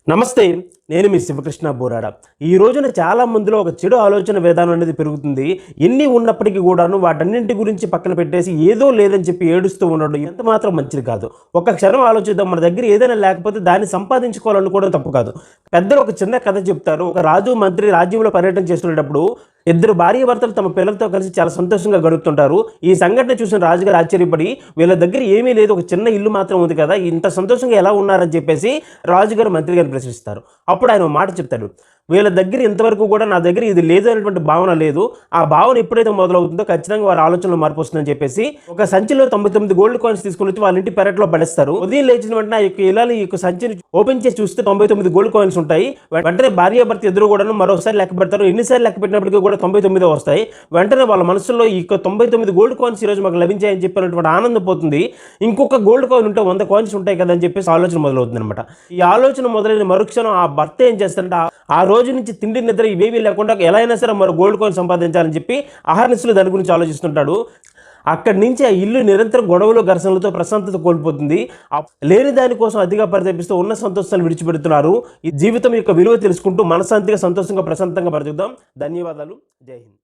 నమస్తే, నేను మీ శివకృష్ణ బోరాడ. ఈ రోజున చాలా మందిలో ఒక చెడు ఆలోచన విధానం అనేది పెరుగుతుంది. ఎన్ని ఉన్నప్పటికీ కూడాను వాటన్నింటి గురించి పక్కన పెట్టేసి ఏదో లేదని చెప్పి ఏడుస్తూ ఉండడం ఎంత మాత్రం మంచిది కాదు. ఒక క్షణం ఆలోచిద్దాం, మన దగ్గర ఏదైనా లేకపోతే దాన్ని సంపాదించుకోవాలనుకోవడం తప్పు కాదు. పెద్దలు ఒక చిన్న కథ చెప్తారు. ఒక రాజు మంత్రి రాజ్యంలో పర్యటన చేస్తున్నప్పుడు ఇద్దరు భార్యాభర్తలు తమ పిల్లలతో కలిసి చాలా సంతోషంగా గడుపుతుంటారు. ఈ సంఘటన చూసిన రాజుగారు ఆశ్చర్యపడి, వీళ్ళ దగ్గర ఏమీ లేదు, ఒక చిన్న ఇల్లు మాత్రం ఉంది కదా, ఇంత సంతోషంగా ఎలా ఉన్నారని చెప్పేసి రాజుగారు మంత్రి గారిని ప్రశ్నిస్తారు. అప్పుడు ఆయన మాట చెప్తాడు, వీళ్ళ దగ్గర ఇంతవరకు కూడా నా దగ్గర ఇది లేదు అనేటువంటి భావన లేదు. ఆ భావన ఎప్పుడైతే మొదలవుతుందో ఖచ్చితంగా వారి ఆలోచనలో మార్పు వస్తుందని చెప్పేసి ఒక సంచిలో 99 గోల్డ్ కాయిన్స్ తీసుకుని వచ్చి వాళ్ళ ఇంటి పెరట్లో పడేస్తారు. ఉదయం లేచిన వెంటనే ఈ యొక్క ఇలాని ఈ యొక్క సంచిని ఓపెన్ చేసి చూస్తే 99 గోల్డ్ కాయిన్స్ ఉంటాయి. వెంటనే భార్యాభర్త ఎదురు కూడా మరోసారి లెక్క పెడతారు. ఎన్నిసార్లు లెక్క పెట్టినప్పటికీ కూడా 99 వస్తాయి. వెంటనే వాళ్ళ మనసులో ఈ యొక్క 99 గోల్డ్ కాయిన్స్ ఈరోజు మాకు లభించాయని చెప్పినటువంటి ఆనందం పోతుంది. ఇంకొక గోల్డ్ కాయిన్ ఉంటే 100 కాయిన్స్ ఉంటాయి కదా అని చెప్పేసి ఆలోచన మొదలవుతుంది అనమాట. ఈ ఆలోచన మొదలైన మరుక్షణం ఆ భర్త ఏం చేస్తారంటే ఆ రోజు నుంచి తిండి నిద్ర ఇవేవి లేకుండా ఎలా అయినా సరే మరో గోల్డ్ కాయిన్ సంపాదించాలని చెప్పి ఆహారనిస్తులు దాని గురించి ఆలోచిస్తుంటాడు. అక్కడి నుంచి ఆ ఇల్లు నిరంతరం గొడవలు ఘర్షణలతో ప్రశాంతత కోల్పోతుంది. లేని దానికోసం అతిగా పరితపిస్తూ ఉన్న సంతోషాలు విడిచిపెడుతున్నారు. ఈ జీవితం యొక్క విలువ తెలుసుకుంటూ మనశాంతిగా సంతోషంగా ప్రశాంతంగా బ్రతుకుదాం. ధన్యవాదాలు. జై హింద్.